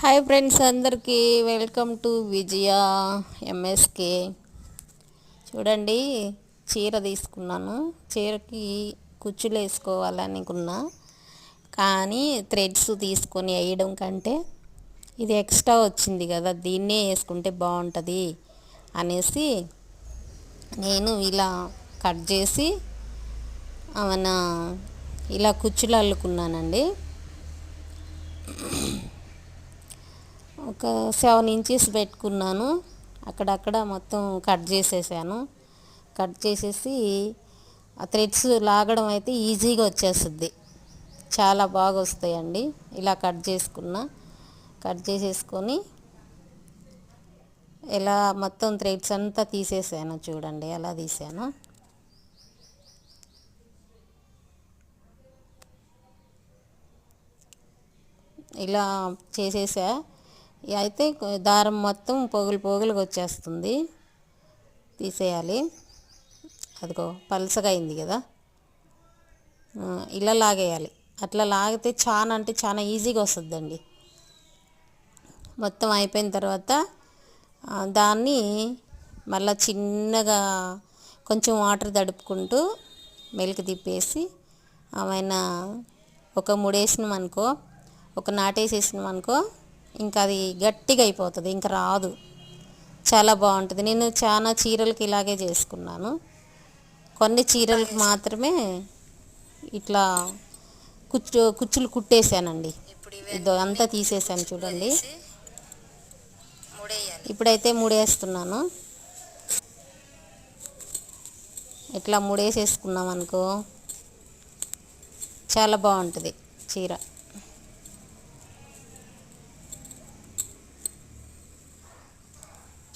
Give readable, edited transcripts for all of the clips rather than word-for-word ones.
Hi friends, అందరికీ welcome to Vijaya MSK. చూడండి, చీర తీసుకున్నాను. చీరకి కుచ్చులు వేసుకోవాలనుకున్నా, కానీ థ్రెడ్స్ తీసుకొని వేయడం కంటే ఇది ఎక్స్ట్రా వచ్చింది కదా, దీన్నే వేసుకుంటే బాగుంటుంది అనేసి నేను ఇలా కట్ చేసి అవన్న ఇలా కుచ్చులు అల్లుకున్నానండి. ఒక 7 ఇంచెస్ పెట్టుకున్నాను. అక్కడక్కడ మొత్తం కట్ చేసేసాను. కట్ చేసేసి ఆ థ్రెడ్స్ లాగడం అయితే ఈజీగా వచ్చేస్తుంది, చాలా బాగా వస్తాయండి. ఇలా కట్ చేసేసుకొని ఇలా మొత్తం థ్రెడ్స్ అంతా తీసేసాను. చూడండి ఎలా తీసాను. ఇలా చేసేసా. అయితే దారం మొత్తం పోగులుగా వచ్చేస్తుంది, తీసేయాలి. అదిగో పలసగా అయింది కదా, ఇలా లాగేయాలి. అట్లా లాగితే చాలా ఈజీగా వస్తుందండి. మొత్తం అయిపోయిన తర్వాత దాన్ని మళ్ళీ చిన్నగా కొంచెం వాటర్ తడుపుకుంటూ మెలికి తిప్పేసి ఏమైనా ఒక ముడేసినామనుకో, ఒక నాటేసేసినామనుకో, ఇంకా అది గట్టిగా అయిపోతుంది, ఇంకా రాదు. చాలా బాగుంటుంది. నేను చాలా చీరలకి ఇలాగే చేసుకున్నాను. కొన్ని చీరలకు మాత్రమే ఇట్లా కుచ్చులు కుట్టేశానండి. ఇదో అంతా తీసేసాను చూడండి. ఇప్పుడైతే ముడేస్తున్నాను. ఇట్లా ముడేసేసుకున్నాం అనుకో, చాలా బాగుంటుంది చీర.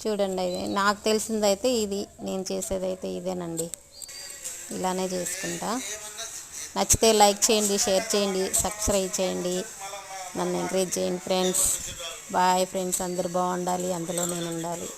చూడండి, ఇది నాకు తెలిసిందైతే ఇది, నేను చేసేదైతే ఇదేనండి. ఇలానే చేసుకుంటా. నచ్చితే లైక్ చేయండి, షేర్ చేయండి, సబ్స్క్రైబ్ చేయండి, నన్ను ఎంకరేజ్ చేయండి ఫ్రెండ్స్. బాయ్ ఫ్రెండ్స్, అందరూ బాగుండాలి, అందులో నేను ఉండాలి.